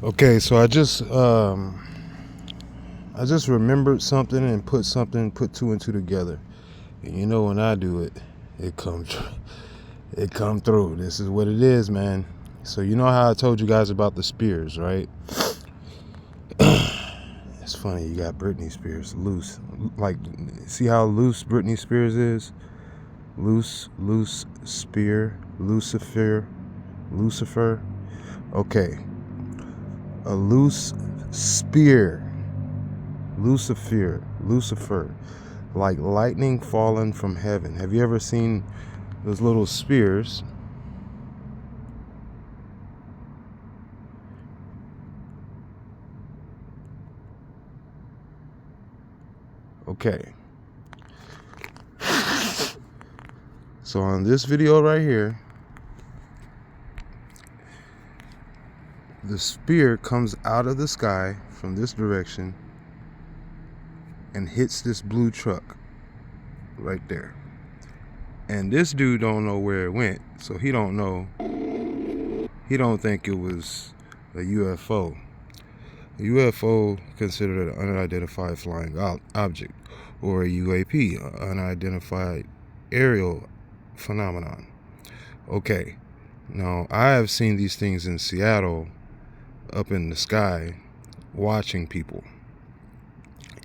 Okay, so I just remembered something and put two and two together. And you know when I do it, it comes it come through. This is what it is, man. So you know how I told you guys about the Spears, right? It's funny, you got Britney Spears loose. Like, see how loose Britney Spears is? Loose spear, Lucifer. Okay, a loose spear, Lucifer, like lightning falling from heaven. Have you ever seen those little spears? Okay, so on this video right here, the spear comes out of the sky from this direction and hits this blue truck right there. And this dude don't know where it went, so he don't know. He don't think it was a UFO. A UFO considered an unidentified flying object, or a UAP, unidentified aerial phenomenon. Okay, now I have seen these things in Seattle, up in the sky, watching people,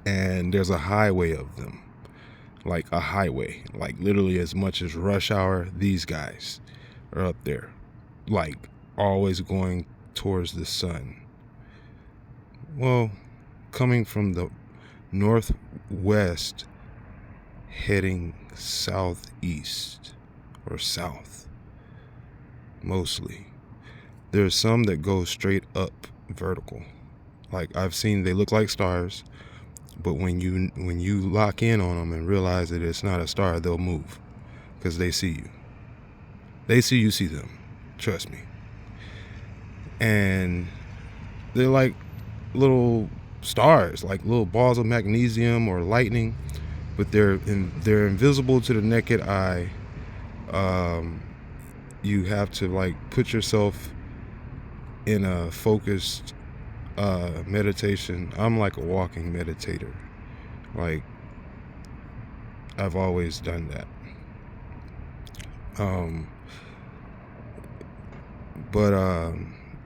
and there's a highway of them, like a highway, like literally as much as rush hour. These guys are up there, like always going towards the sun. Well, coming from the northwest, heading southeast or south, mostly. There's some that go straight up vertical. Like I've seen, they look like stars, but when you lock in on them and realize that it's not a star, they'll move because they see you. They see you see them. Trust me. And they're like little stars, like little balls of magnesium or lightning, but they're invisible to the naked eye. You have to like put yourself in a focused meditation. I'm like a walking meditator. Like I've always done that.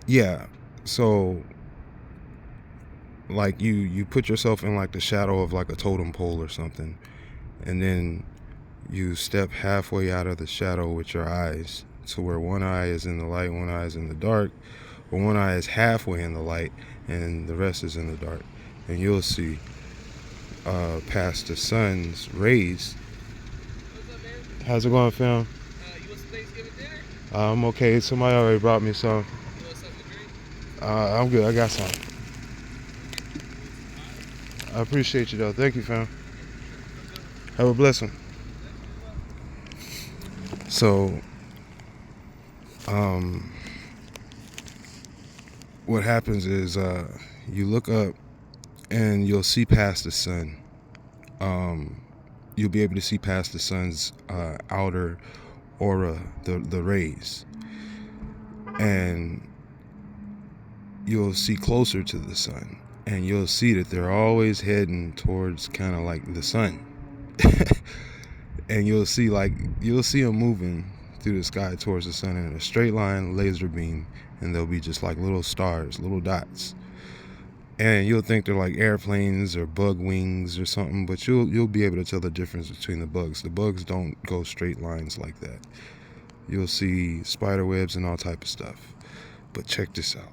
Yeah. So like you put yourself in like the shadow of like a totem pole or something, and then you step halfway out of the shadow with your eyes to where one eye is in the light, one eye is in the dark, or one eye is halfway in the light and the rest is in the dark, and you'll see past the sun's rays. What's up, man? How's it going, fam? You want some Thanksgiving dinner? I'm okay. Somebody already brought me some. You want something to drink? I'm good. I got some. I appreciate you though. Thank you, fam. Have a blessing. So, what happens is you look up and you'll see past the sun. You'll be able to see past the sun's outer aura, the rays, and you'll see closer to the sun, and you'll see that they're always heading towards kind of like the sun. And you'll see them moving through the sky towards the sun in a straight line laser beam, and they'll be just like little stars, little dots. And you'll think they're like airplanes or bug wings or something, but you'll be able to tell the difference between the bugs. The bugs don't go straight lines like that. You'll see spider webs and all type of stuff. But check this out.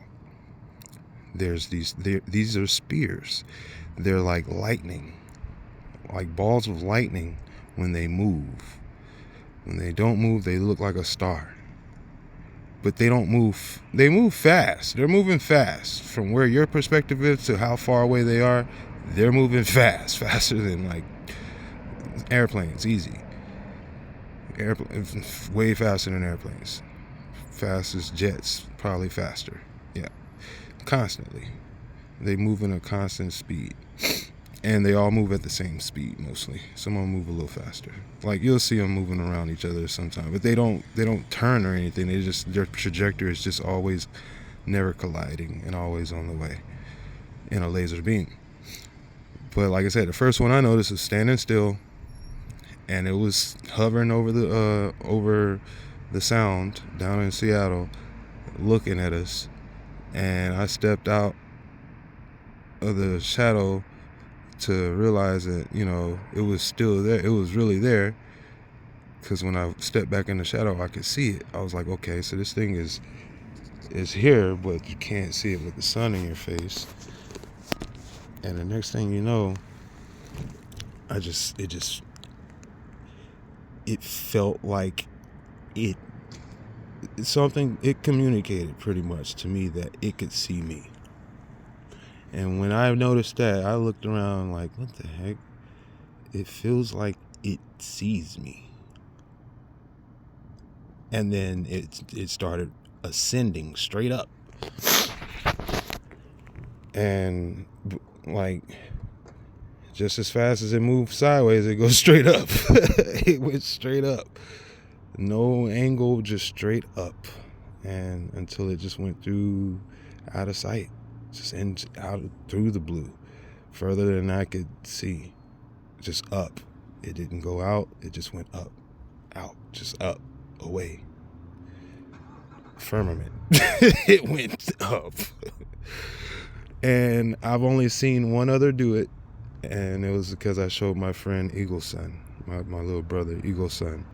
These are spears. They're like lightning, like balls of lightning when they move. When they don't move, they look like a star. But they don't move. They move fast. They're moving fast. From where your perspective is to how far away they are, they're moving fast. Faster than like airplanes. Easy. Way faster than airplanes. Fast as jets. Probably faster. Yeah. Constantly. They move in a constant speed. And they all move at the same speed mostly. Some of them move a little faster. Like you'll see them moving around each other sometimes, but they don't turn or anything. Their trajectory is just always never colliding and always on the way in a laser beam. But like I said, the first one I noticed was standing still, and it was hovering over the sound down in Seattle, looking at us. And I stepped out of the shadow to realize that, you know, it was still there. It was really there, because when I stepped back in the shadow, I could see it. I was like, okay, so this thing is here, but you can't see it with the sun in your face. And the next thing you know, it felt like it communicated pretty much to me that it could see me. And when I noticed that, I looked around like, what the heck? It feels like it sees me. And then it started ascending straight up. And like, just as fast as it moved sideways, it goes straight up. It went straight up. No angle, just straight up. And until it just went through, out of sight. Just out through the blue. Further than I could see. Just up. It didn't go out. It just went up. Out. Just up. Away. Firmament. It went up. And I've only seen one other do it. And it was because I showed my friend Eagle's son. My little brother, Eagle's son.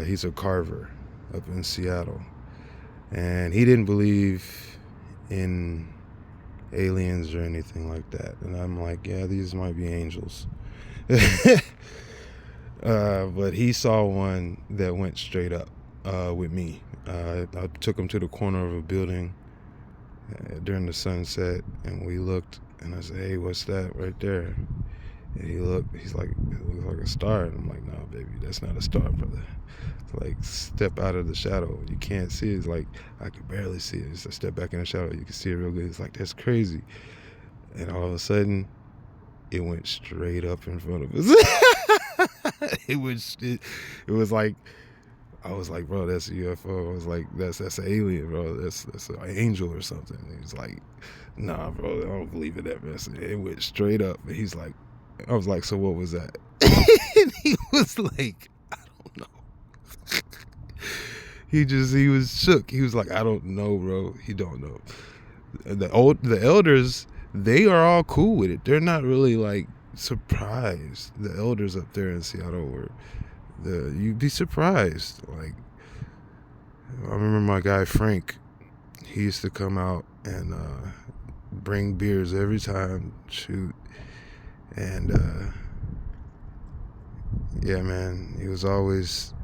He's a carver up in Seattle. And he didn't believe in aliens or anything like that. And I'm like, yeah, these might be angels. But he saw one that went straight up with me. I took him to the corner of a building during the sunset, and we looked, and I said, hey, what's that right there? And he looked, he's like, it looks like a star. And I'm like, no, baby, that's not a star, brother. It's like, step out of the shadow. You can't see it. It's like, I could barely see it. Just step back in the shadow. You can see it real good. It's like, that's crazy. And all of a sudden, it went straight up in front of us. It was like, I was like, bro, that's a UFO. I was like, that's an alien, bro. That's an angel or something. And he was like, nah, bro, I don't believe in that mess. It went straight up. And he's like, I was like, so what was that? And he was like, I don't know. He was shook. He was like, I don't know, bro. He don't know. The elders, they are all cool with it. They're not really like surprised. The elders up there in Seattle were, you'd be surprised. Like, I remember my guy Frank, he used to come out and bring beers every time, shoot. And yeah, man, he was always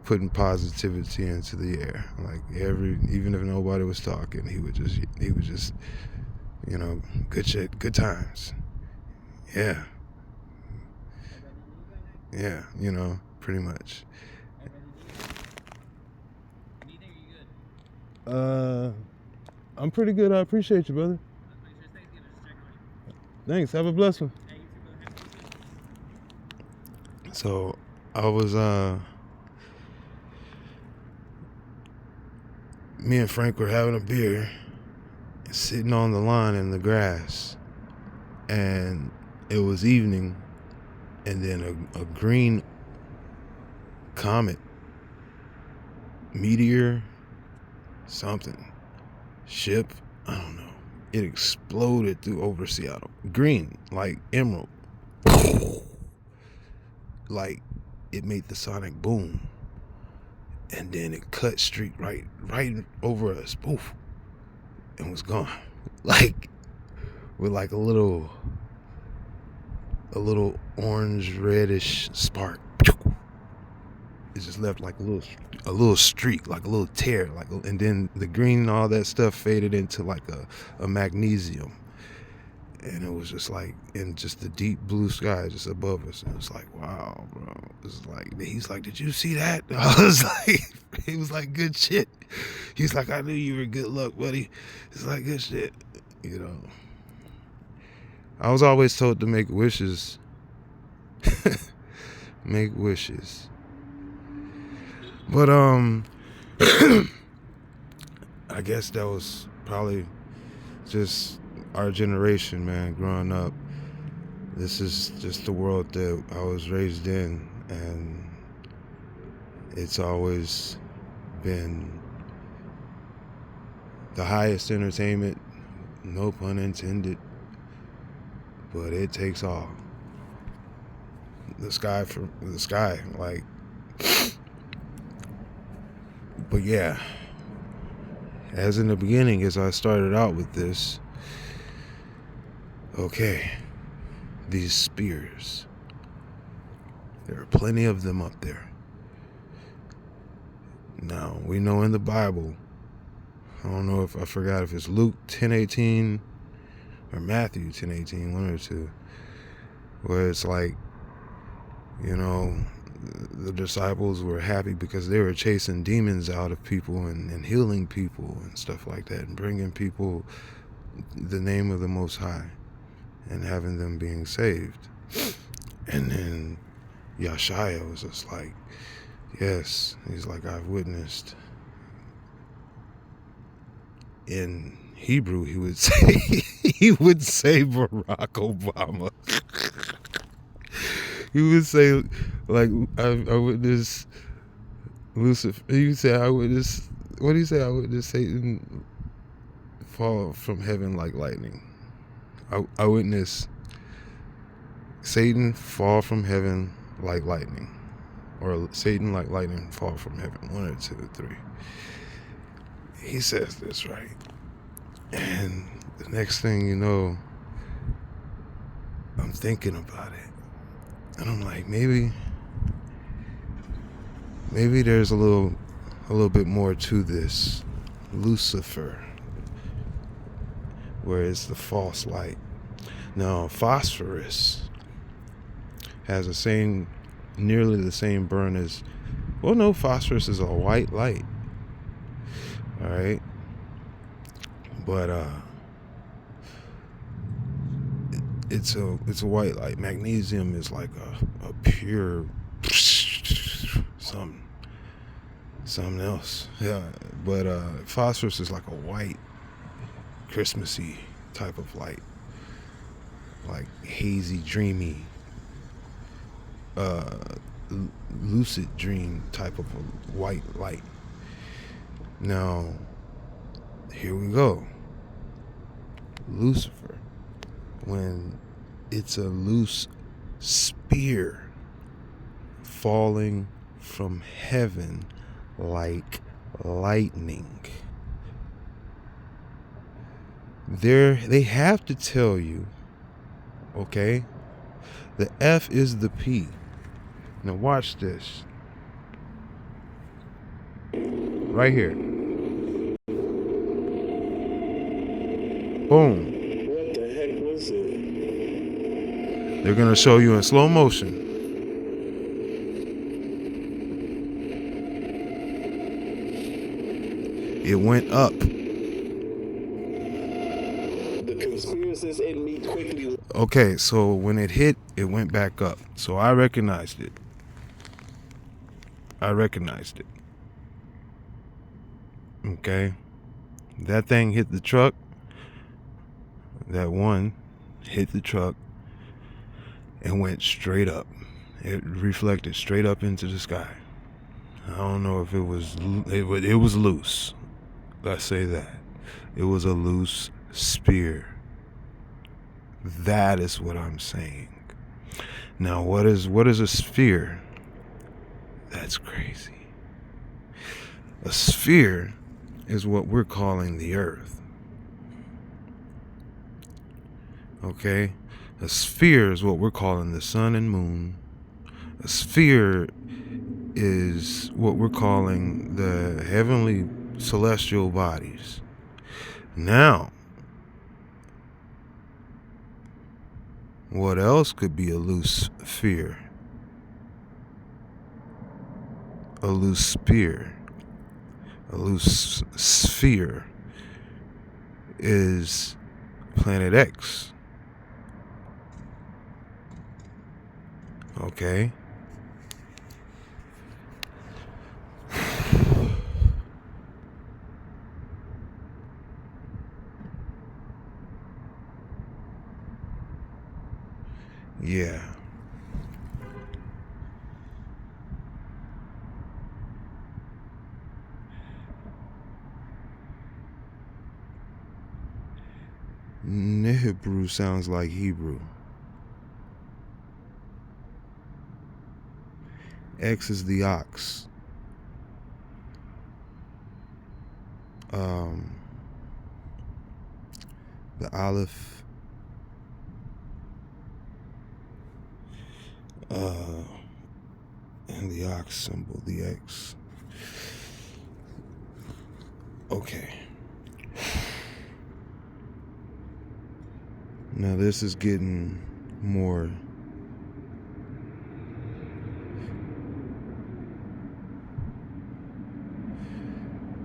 putting positivity into the air. Like, even if nobody was talking, he would just, you know, good shit, good times. Yeah. Yeah, you know, pretty much. I'm pretty good. I appreciate you, brother. Thanks. Have a blessed one. So I was me and Frank were having a beer, sitting on the lawn in the grass, and it was evening, and then a green comet, meteor, something, ship, I don't know, it exploded through over Seattle. Green, like emerald. Like, it made the sonic boom. And then it cut straight right over us, poof, and was gone. Like, with like a little orange reddish spark. It just left like a little streak, like a little tear, and then the green and all that stuff faded into like a magnesium. And it was just like in just the deep blue sky just above us. And it was like, wow, bro. It's like, he's like, did you see that? I was like, he was like, good shit. He's like, I knew you were good luck, buddy. It's like, good shit. You know, I was always told to make wishes. Make wishes. But I I guess that was probably just our generation, man, growing up. This is just the world that I was raised in, and it's always been the highest entertainment, no pun intended, but it takes all. The sky, like, but yeah, as in the beginning, as I started out with this, okay, these spears, there are plenty of them up there. Now, we know in the Bible, I don't know if I forgot if it's Luke 10:18 or Matthew 10:18, one or two, where it's like, you know, the disciples were happy because they were chasing demons out of people and healing people and stuff like that, and bringing people the name of the Most High and having them being saved. And then Yeshaya was just like, yes, he's like, I've witnessed. In Hebrew, he would say Barack Obama. He would say, like, I witnessed Lucifer. He would say, I witnessed, what do you say? I witnessed Satan fall from heaven like lightning. I witnessed Satan fall from heaven like lightning. Or Satan like lightning fall from heaven. 1 or 2 or 3. He says this, right? And the next thing you know, I'm thinking about it. And I'm like, maybe there's a little bit more to this. Lucifer, where it's the false light. Now, phosphorus has nearly the same burn as, well, no, phosphorus is a white light. All right. But it's a white light. Magnesium is like a pure something else. Yeah. But phosphorus is like a white, Christmassy type of light, like hazy, dreamy, lucid dream type of a white light. Now, here we go. Lucifer, when it's a loose spear falling from heaven like lightning, they have to tell you, okay, the F is the P. Now watch this. Right here. Boom. What the heck was it? They're going to show you in slow motion. It went up. The conspiracists in me quickly. Okay, so when it hit, it went back up. So I recognized it. Okay. That thing hit the truck. That one hit the truck and went straight up. It reflected straight up into the sky. I don't know if it was loose. Let's say that. It was a loose spear. That is what I'm saying. Now, what is a sphere? That's crazy. A sphere is what we're calling the earth. Okay? A sphere is what we're calling the sun and moon. A sphere is what we're calling the heavenly celestial bodies. Now, what else could be a loose sphere? A loose spear. A loose sphere is Planet X. Okay. Yeah. Nehebrew sounds like Hebrew. X is the ox. The aleph. And the ox symbol, the X. Okay. Now this is getting more.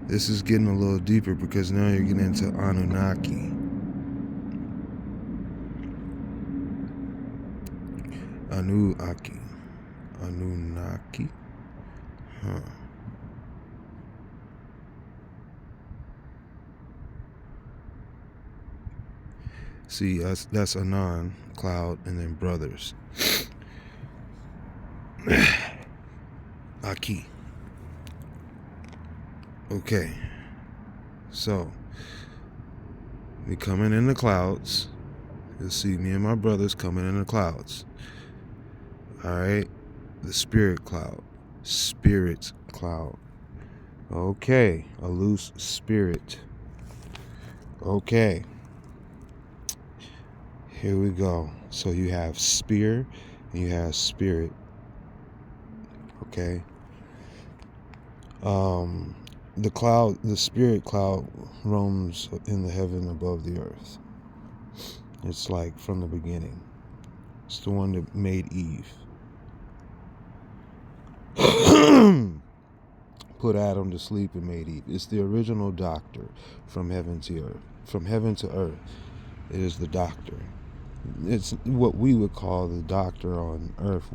This is getting a little deeper because now you're getting into Anunnaki. Anunnaki? Huh. See, that's Anan, cloud, and then brothers. Aki. Okay. So, we coming in the clouds. You'll see me and my brothers coming in the clouds. Alright? The spirit cloud. Spirit cloud. Okay. A loose spirit. Okay. Here we go. So you have spear and you have spirit. Okay. The cloud, the spirit cloud roams in the heaven above the earth. It's like from the beginning. It's the one that made Eve. Put Adam to sleep and made Eve. It's the original doctor from heaven to earth. From heaven to earth, it is the doctor. It's what we would call the doctor on earth.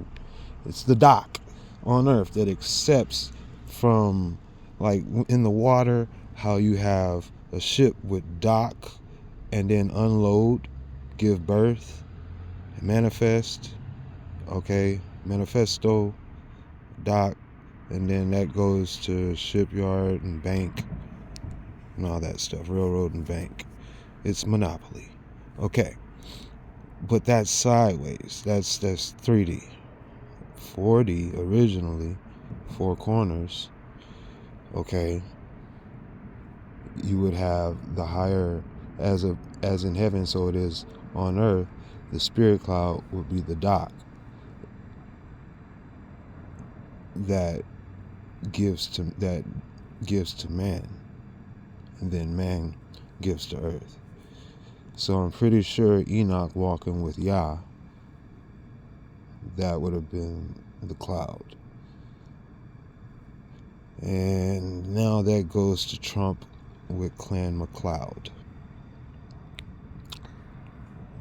It's the doc on earth that accepts from, like in the water, how you have a ship with dock and then unload, give birth, manifest, okay, manifesto, dock, and then that goes to shipyard and bank and all that stuff, railroad and bank. It's monopoly. Okay. But that's sideways. That's 3D. 4D originally, 4 corners. Okay. You would have the higher as in heaven, so it is on earth. The spirit cloud would be the dock that gives to man, and then man gives to earth. So I'm pretty sure Enoch walking with Yah, that would have been the cloud. And now that goes to Trump with Clan McLeod.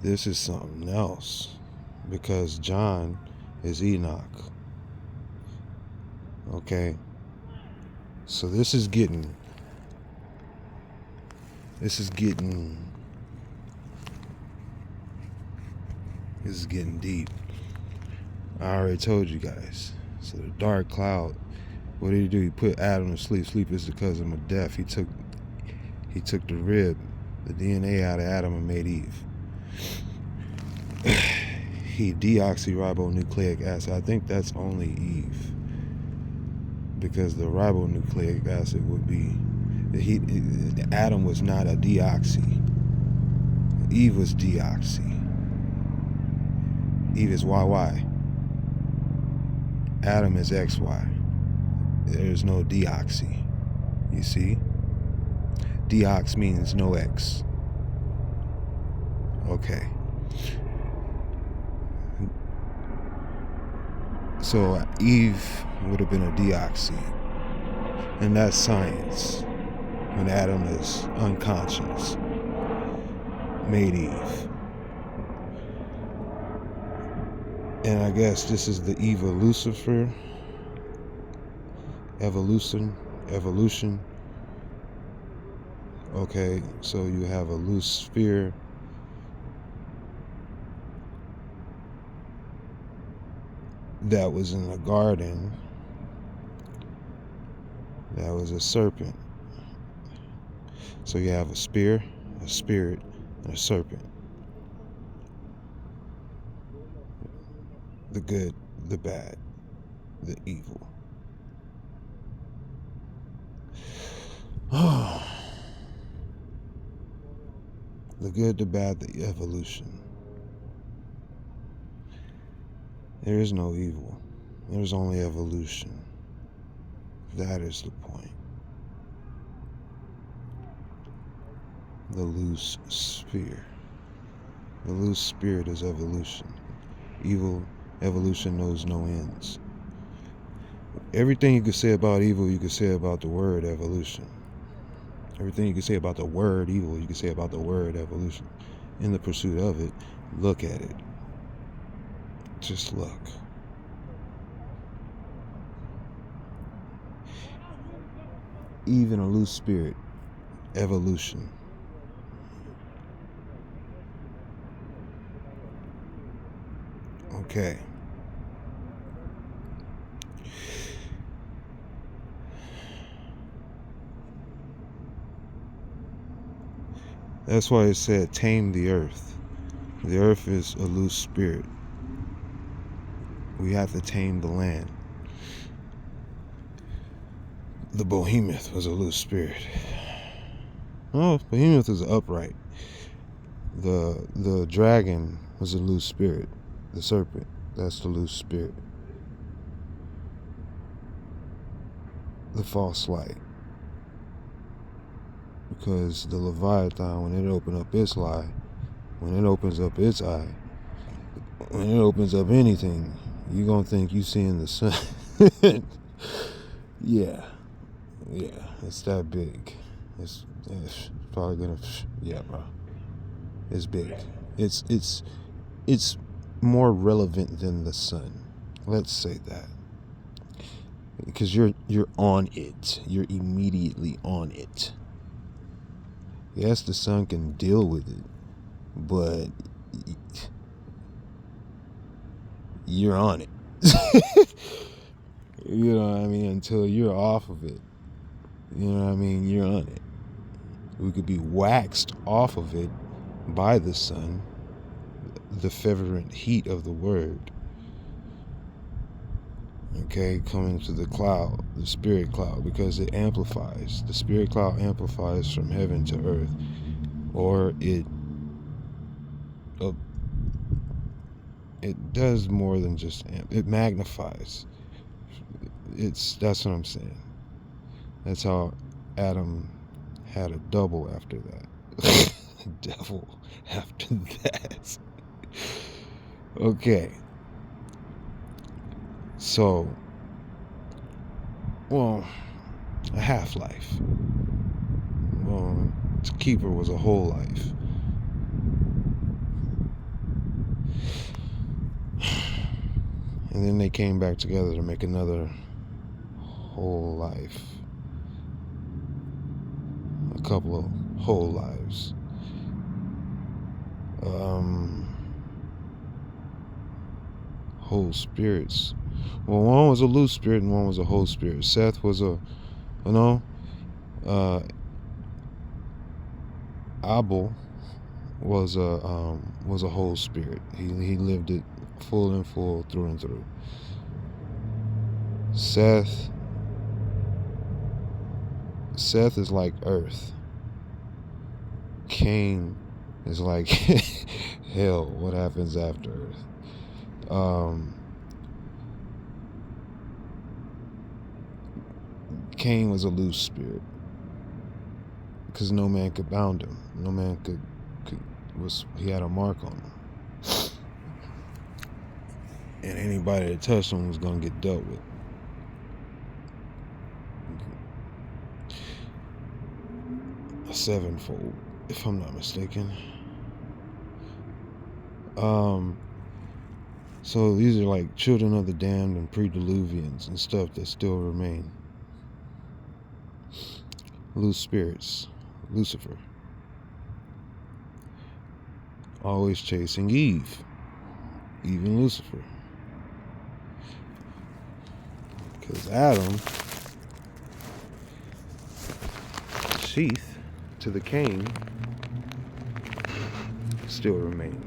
This is something else because John is Enoch. Okay. So this is getting deep. I already told you guys. So the dark cloud, what did he do? He put Adam to sleep. Sleep is the cousin of death. He took the rib, the DNA out of Adam and made Eve. He deoxyribonucleic acid. I think that's only Eve, because the ribonucleic acid would be Adam was not a deoxy. Eve was deoxy. Eve is YY. Adam is XY. There's no deoxy. You see? Deox means no X. Okay. So Eve would have been a deoxy. And that's science. When Adam is unconscious, made Eve. And I guess this is the Eve of Lucifer. Evolution. Okay, so you have a loose sphere. that was in the garden, that was a serpent. So you have a spear, a spirit, and a serpent. The good, the bad, the evil. The good, the bad, the evolution. There is no evil. There's only evolution. That is the point. The loose sphere. The loose spirit is evolution. Evil, evolution knows no ends. Everything you could say about evil, you could say about the word evolution. Everything you could say about the word evil, you could say about the word evolution. In the pursuit of it, look at it. Just look. Even a loose spirit, evolution. Okay. That's why it said tame the earth. The earth is a loose spirit. We have to tame the land. The behemoth was a loose spirit. Oh, behemoth is upright. The dragon was a loose spirit. The serpent, that's the loose spirit. The false light. Because the Leviathan, when it opens up its eye, when it opens up its eye, when it opens up anything, you're going to think you're seeing the sun. Yeah, it's that big. It's probably going to, yeah, bro. It's big. It's more relevant than the sun. Let's say that. Because you're on it. You're immediately on it. Yes, the sun can deal with it, but you're on it. You know what I mean? Until you're off of it. You know what I mean? You're on it. We could be waxed off of it by the sun, the fervent heat of the word. Okay, coming to the cloud, the spirit cloud, because it amplifies. The spirit cloud amplifies from heaven to earth, or it does more than just it magnifies. That's what I'm saying. That's how Adam had a double after that. Devil after that. Okay. So, well, a half-life. Well, its keeper was a whole life. And then they came back together to make another whole life. A couple of whole lives. Whole spirits. Well, one was a loose spirit and one was a whole spirit. Seth was Abel was a whole spirit. He lived it full and full, through and through. Seth is like earth. Cain is like hell. What happens after earth? Cain was a loose spirit because no man could bound him. No man he had a mark on him. And anybody that touched him was going to get dealt with. A sevenfold, if I'm not mistaken. So these are like children of the damned and pre-diluvians and stuff that still remain. Loose spirits. Lucifer. Always chasing Eve. Even Lucifer. Because Adam, sheath to the cane, still remains.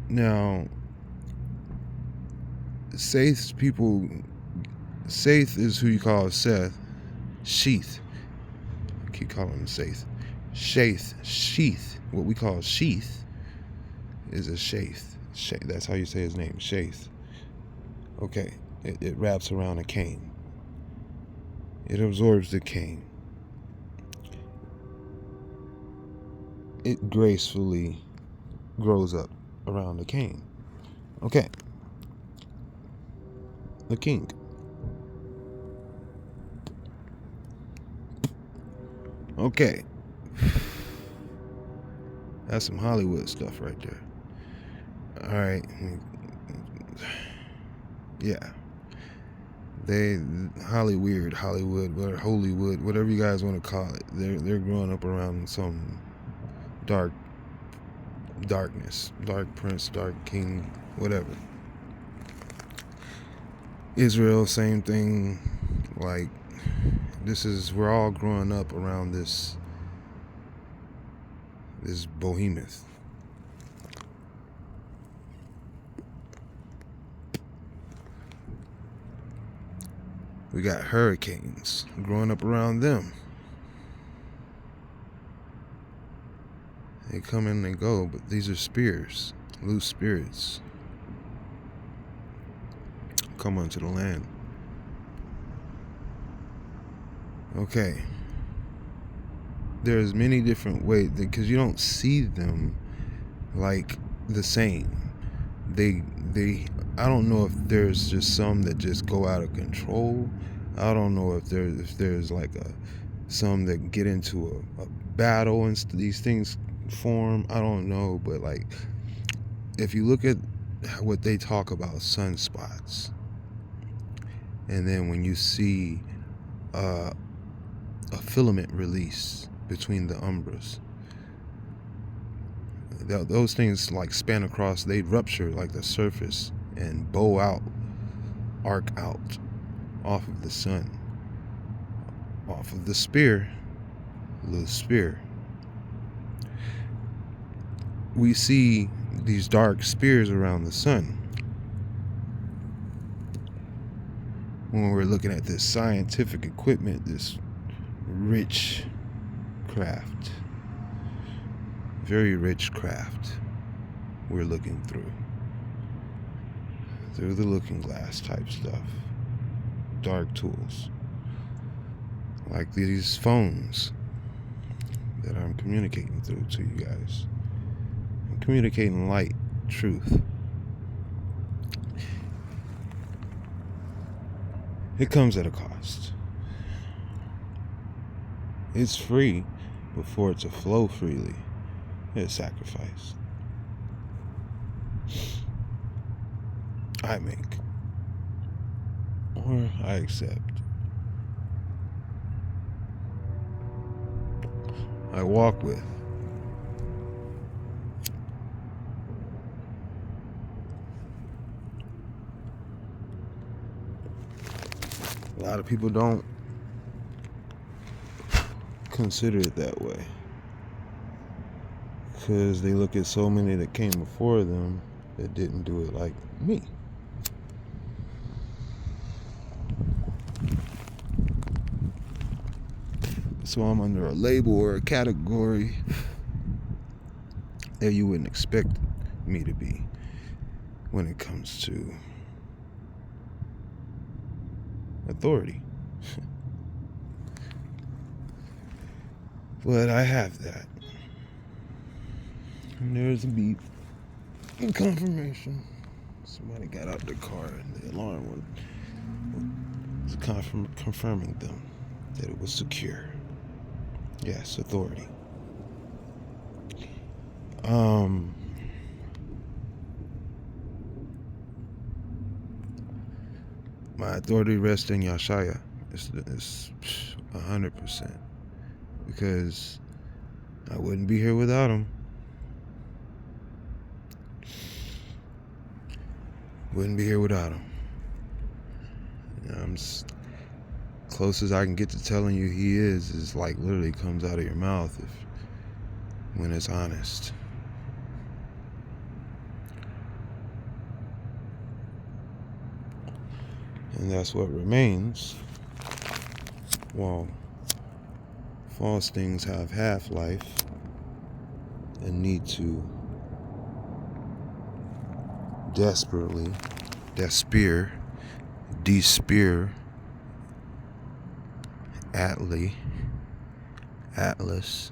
Now, Seth's people, Seth is who you call Seth. Sheath, I keep calling him Seth. Sheath, what we call sheath, is a sheath. That's how you say his name, Sheath. Okay, it wraps around a cane. It absorbs the cane. It gracefully grows up around the cane. Okay. The king. Okay. That's some Hollywood stuff right there. All right. Yeah. Hollywood, whatever you guys want to call it. They're growing up around some darkness, dark prince, dark king, whatever. Israel, same thing. Like, we're all growing up around this behemoth. We got hurricanes growing up around them. They come and they go, but these are spears, loose spirits. Come onto the land. Okay. There's many different ways, because you don't see them like the same. I don't know if there's just some that just go out of control. I don't know if there's like some that get into a battle and these things form. I don't know, but like, if you look at what they talk about, sunspots, and then when you see a filament release between the umbras, those things like span across, they rupture like the surface and bow out, arc out off of the sun, off of the spear, the spear. We see these dark spears around the sun when we're looking at this scientific equipment, this rich craft, very rich craft we're looking through the looking glass type stuff. Dark tools like these phones that I'm communicating through to you guys. I'm communicating light, truth. It comes at a cost. It's free, but for it to flow freely, it's sacrifice. I make, or I accept. I walk with. A lot of people don't consider it that way, because they look at so many that came before them that didn't do it like me. So I'm under a label or a category that you wouldn't expect me to be when it comes to authority. But I have that. And there's a beep and confirmation. Somebody got out the car and the alarm was confirming them that it was secure. Yes, authority. My authority rests in Yashaya. It's 100%. because I wouldn't be here without him. Wouldn't be here without him. I'm close as I can get to telling you he is like literally comes out of your mouth when it's honest. And that's what remains. While false things have half-life and need to desperately despear, Atlas,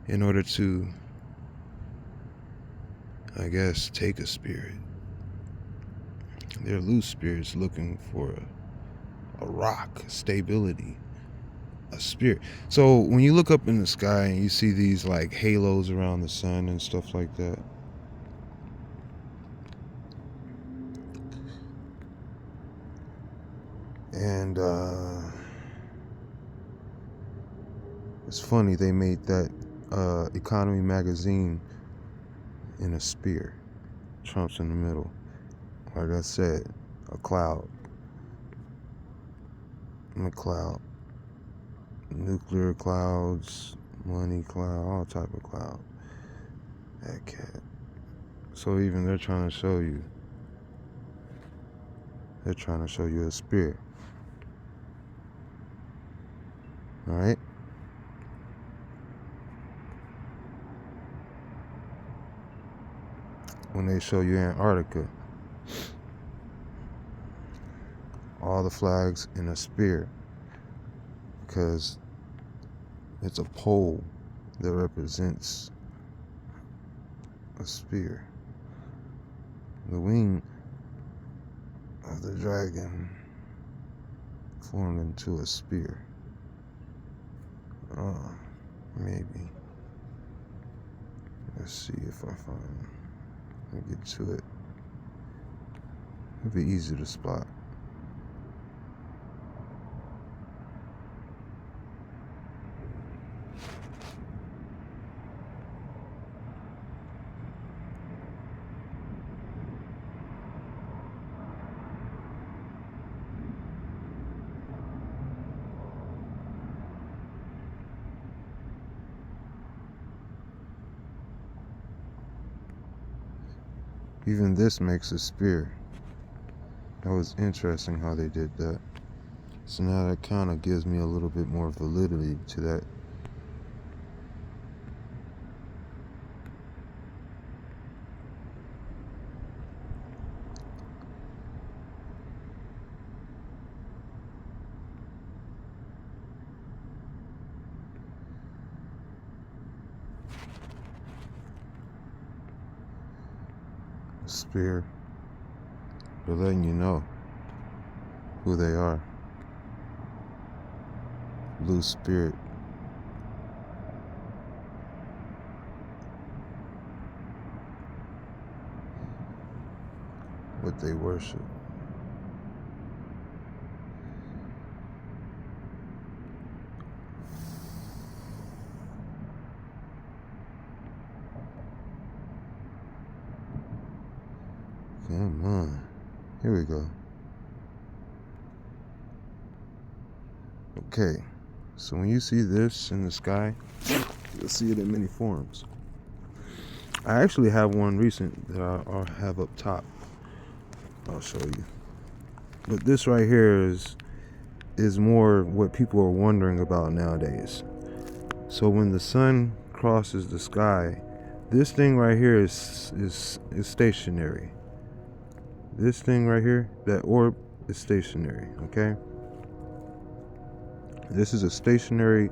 in order to, I guess, take a spirit. They're loose spirits looking for a rock, stability, a spirit. So when you look up in the sky and you see these like halos around the sun and stuff like that, and it's funny, they made that economy magazine in a spear. Trump's in the middle. Like I said, a cloud. Nuclear clouds, money cloud, all type of cloud. That cat. So even they're trying to show you. They're trying to show you a spirit. Alright? When they show you Antarctica, all the flags in a spear, because it's a pole that represents a spear. The wing of the dragon formed into a spear. Maybe. Let's see if I find. Let me get to it. It'll be easy to spot. Even this makes a spear. That was interesting how they did that. So now that kind of gives me a little bit more validity to that. Spear. They're letting you know who they are. Blue spirit. What they worship. Come on. Here we go. Okay. So when you see this in the sky, you'll see it in many forms. I actually have one recent that I'll have up top. I'll show you. But this right here is more what people are wondering about nowadays. So when the sun crosses the sky, this thing right here is stationary. This thing right here, that orb, is stationary, okay? This is a stationary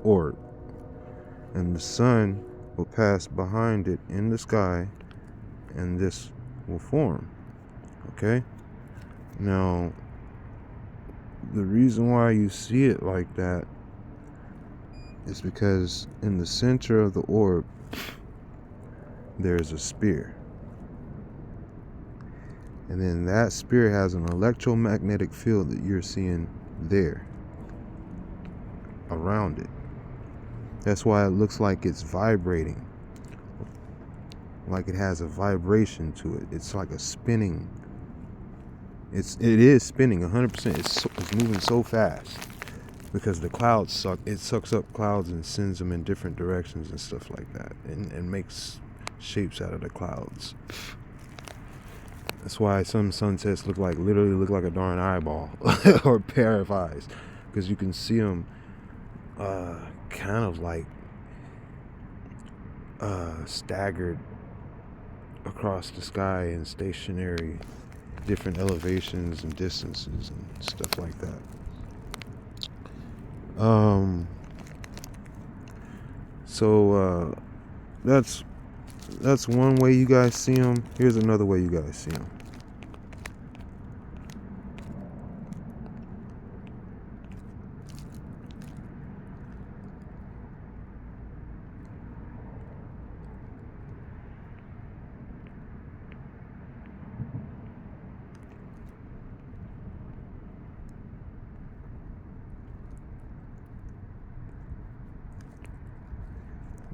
orb. And the sun will pass behind it in the sky, and this will form, okay? Now, the reason why you see it like that is because in the center of the orb, there's a spear. And then that spear has an electromagnetic field that you're seeing there. around it. That's why it looks like it's vibrating, like it has a vibration to it. It's like a spinning. It is spinning 100%. It's moving so fast because the clouds suck. It sucks up clouds and sends them in different directions and stuff like that, and makes shapes out of the clouds. That's why some sunsets literally look like a darn eyeball or a pair of eyes, because you can see them kind of like staggered across the sky in stationary, different elevations and distances and stuff like that. So that's one way you guys see them. Here's another way you guys see them.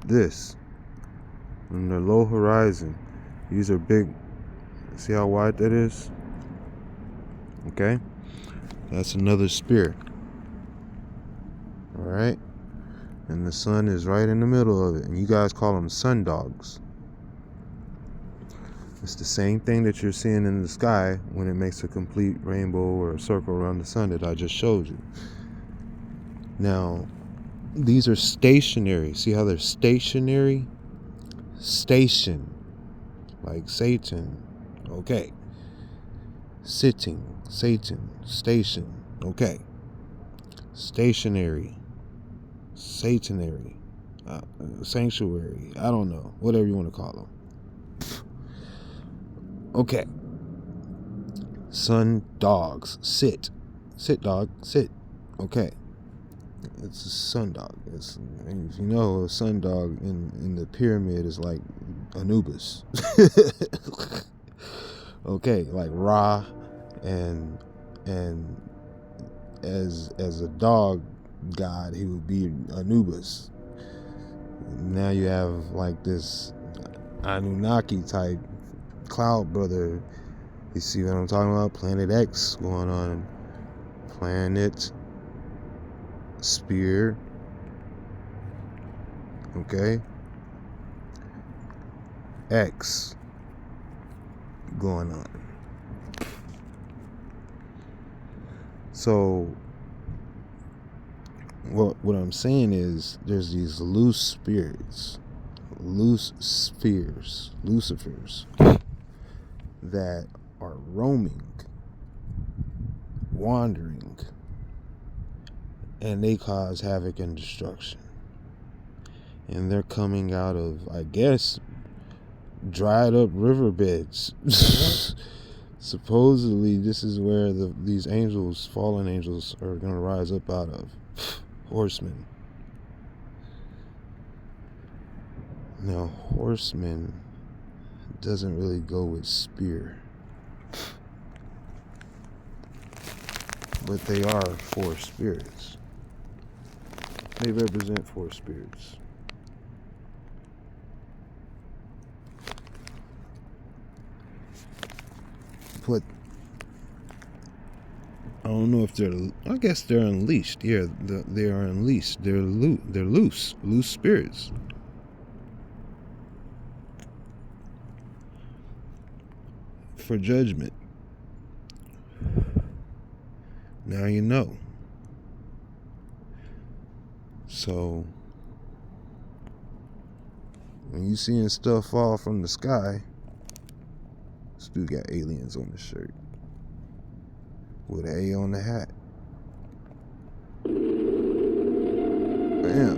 This, on the low horizon, these are big. See how wide that is? Okay, that's another spear. All right, and the sun is right in the middle of it, and you guys call them sun dogs. It's the same thing that you're seeing in the sky when it makes a complete rainbow or a circle around the sun that I just showed you. Now, these are stationary. See how they're stationary? Station, like Satan. Okay. Sitting, Satan, station. Okay. Stationary, satanary, sanctuary. I don't know. Whatever you want to call them. Okay. Sun dogs. Sit. Sit, dog. Sit. Okay. It's a sun dog. And if you know, a sun dog in the pyramid is like Anubis. Okay, like Ra, and as a dog god, he would be Anubis. Now you have like this Anunnaki type cloud brother. You see what I'm talking about? Planet X going on. Planet Spear. Okay. X going on. So what I'm saying is there's these loose spirits, loose spheres, Lucifers, that are roaming, wandering, and they cause havoc and destruction. And they're coming out of, I guess, dried up riverbeds. Supposedly this is where these angels, fallen angels, are going to rise up out of. Horsemen. Now, horsemen doesn't really go with spear, but they are four spirits. They represent four spirits. But I don't know if I guess they're unleashed. Yeah, they are unleashed. They're loose spirits. For judgment. Now you know. So when you seeing stuff fall from the sky, this dude got aliens on the shirt with an A on the hat. Bam.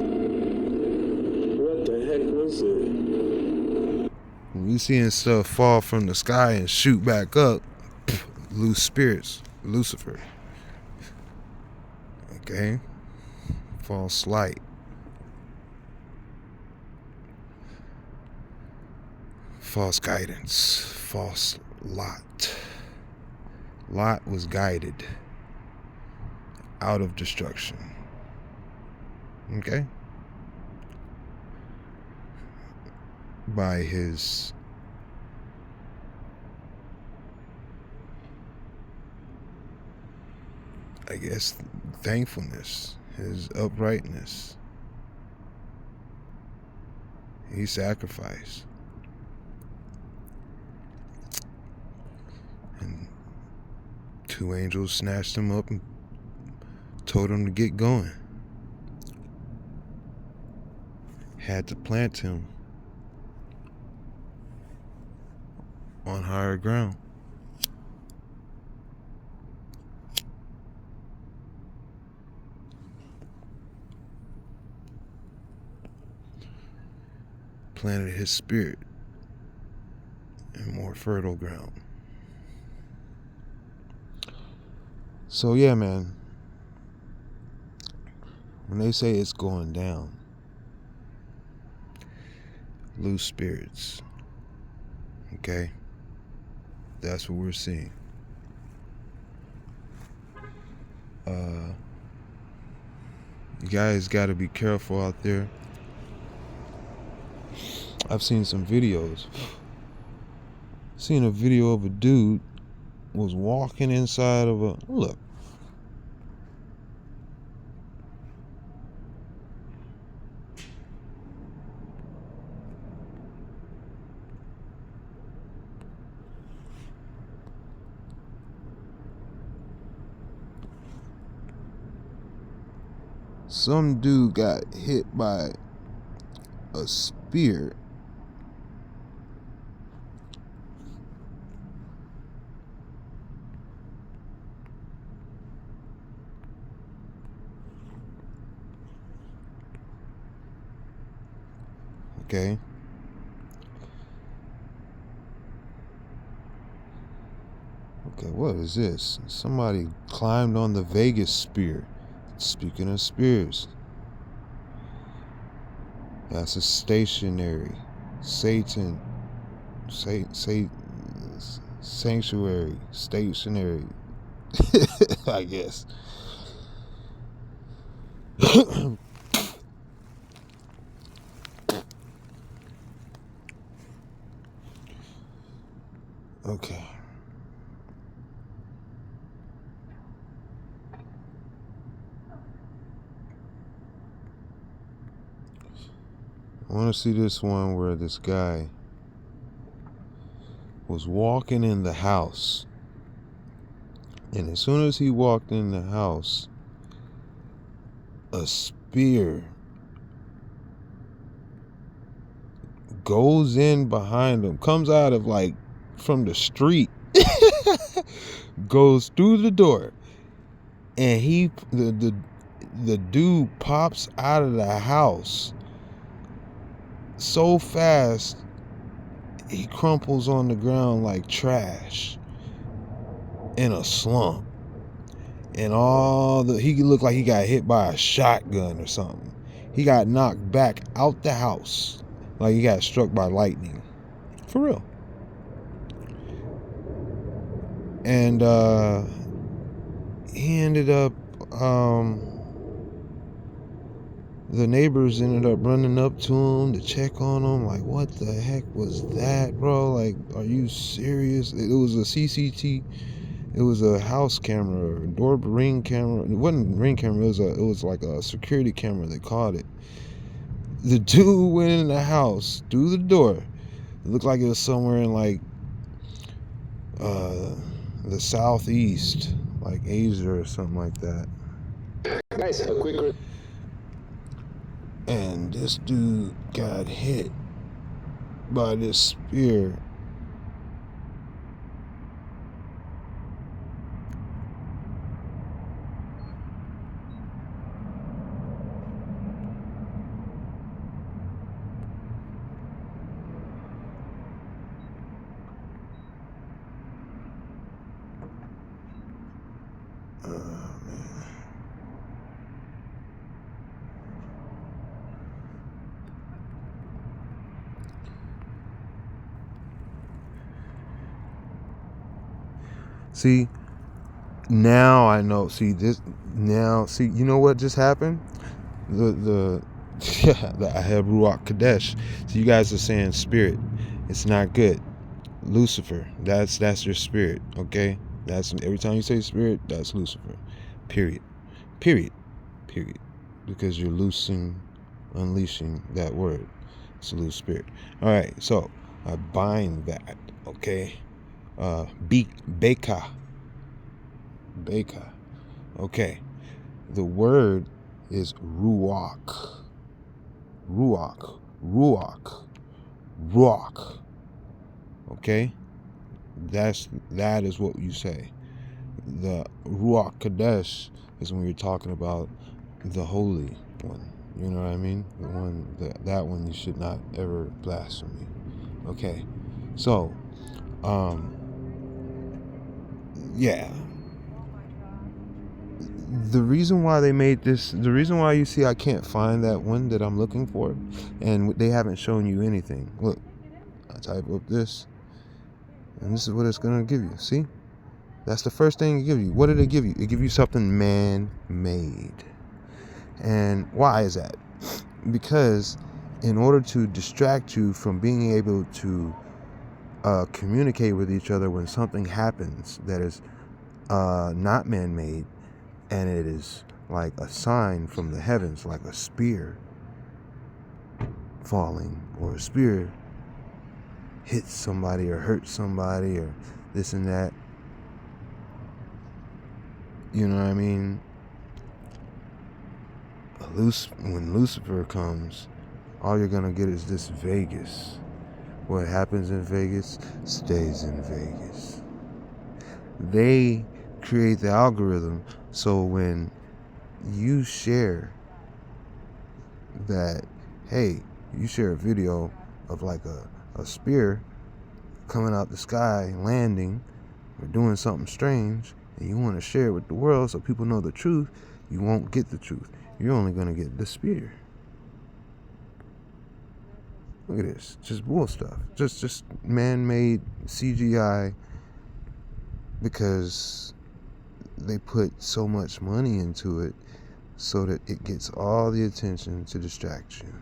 What the heck was it? When you seeing stuff fall from the sky and shoot back up, loose spirits, Lucifer. Okay? False light. False guidance. False Lot. Lot was guided out of destruction. Okay? By his I guess thankfulness, his uprightness. He sacrificed. And two angels snatched him up and told him to get going. Had to plant him on higher ground. Planted his spirit in more fertile ground. So yeah, man, when they say it's going down, loose spirits, okay, that's what we're seeing. You guys got to be careful out there. I've seen some videos. Seen a video of a dude was walking inside of a look. Some dude got hit by a spear. Okay. Okay, what is this? Somebody climbed on the Vegas spear. Speaking of spears, that's a stationary Satan, sanctuary, stationary, I guess. Okay. I want to see this one where this guy was walking in the house. And as soon as he walked in the house, a spear goes in behind him, comes out of like from the street, goes through the door, and the dude pops out of the house so fast he crumples on the ground like trash in a slump. And he looked like he got hit by a shotgun or something. He got knocked back out the house like he got struck by lightning. For real. And he ended up the neighbors ended up running up to him to check on him. Like, what the heck was that, bro? Like, are you serious? It was a CCTV. It was a house camera, door ring camera. It wasn't a ring camera. It was like a security camera. They caught it. The dude went in the house through the door. It looked like it was somewhere in like the southeast, like Asia or something like that. Guys, a quick. And this dude got hit by this spear. See, now I know. See, you know what just happened? the yeah, I have Ruach Kadesh. So you guys are saying spirit. It's not good. Lucifer. That's your spirit. Okay. That's every time you say spirit. That's Lucifer. Period. Period. Period. Because you're unleashing that word. It's a loose spirit. All right. So I bind that. Okay. Beka. Beka. Okay. The word is ruach. Ruach. Ruach. Ruach. Okay? That is what you say. The Ruach Kadesh is when you're talking about the Holy One. You know what I mean? The one that one you should not ever blaspheme. Okay. So, yeah. The reason why they made this, the reason why you see I can't find that one that I'm looking for, and they haven't shown you anything. Look, I type up this, and this is what it's gonna give you. See? That's the first thing it give you. What did it give you? It give you something man-made. And why is that? Because in order to distract you from being able to communicate with each other when something happens that is not man-made, and it is like a sign from the heavens, like a spear falling, or a spear hits somebody or hurts somebody or this and that. You know what I mean? When Lucifer comes, all you're gonna get is this Vegas. What happens in Vegas stays in Vegas. They create the algorithm so when you share that, hey, you share a video of like a spear coming out the sky, landing, or doing something strange, and you want to share it with the world so people know the truth, you won't get the truth. You're only going to get the spear. Look at this. Just bull stuff. Just man-made CGI because they put so much money into it so that it gets all the attention to distract you.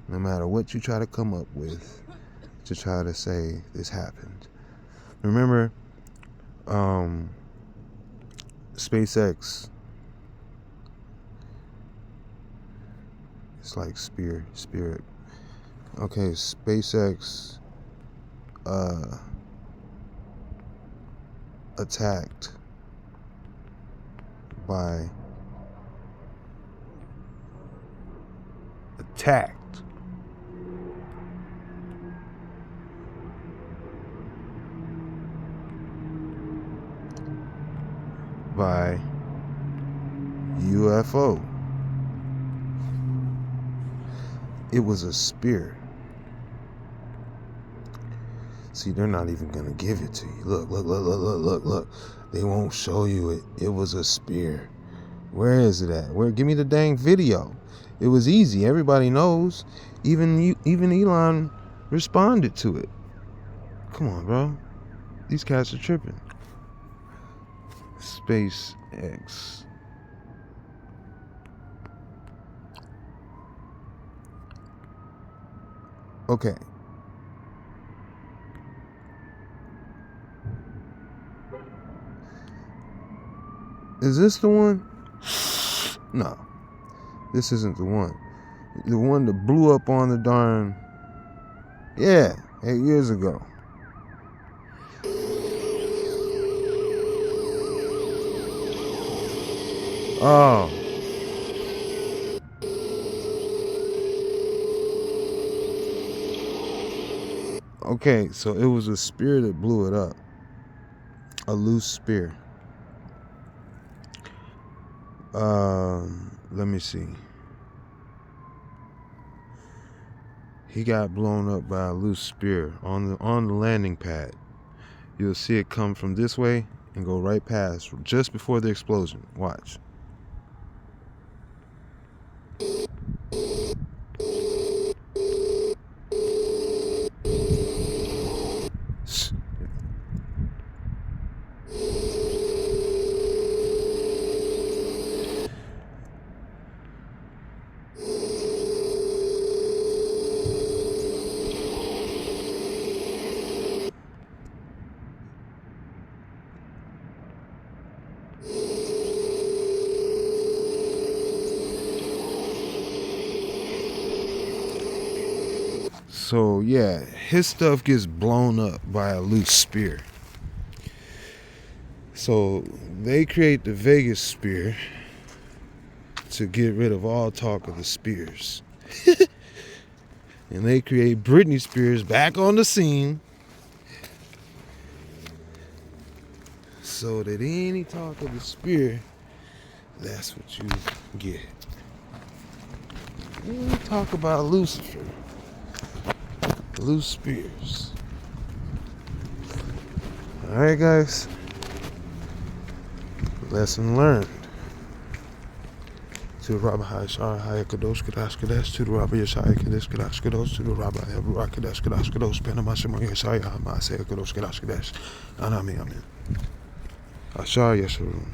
No matter what you try to come up with to try to say this happened. Remember, SpaceX, it's like spirit. Okay, SpaceX attacked by UFO. It was a spear. See, they're not even gonna give it to you. Look. They won't show you it. It was a spear. Where is it at? Give me the dang video. It was easy. Everybody knows. Even Elon responded to it. Come on, bro. These cats are tripping. SpaceX. Okay. Is this the one? No. This isn't the one. The one that blew up on the darn... Yeah, 8 years ago. Oh. Okay, so it was a spear that blew it up. A loose spear. Let me see. He got blown up by a loose spear on the landing pad. You'll see it come from this way and go right past just before the explosion. Watch. So yeah, his stuff gets blown up by a loose spear. So they create the Vegas spear to get rid of all talk of the spears. And they create Britney Spears back on the scene so that any talk of the spear, that's what you get. When we talk about Lucifer, loose spears. Alright guys, lesson learned. To the Rabbi Hayashar Haya Kadosh Kadash Kadash, to the Rabbi Yeshaya Kadesh Kadash Kadosh, to the Rabbi Hebra Kadesh Kadash Kadosh, Penamashima Yeshaya Hamasaya Kadosh Kadash Kadash, Anami Amen. Ashar Yesharun.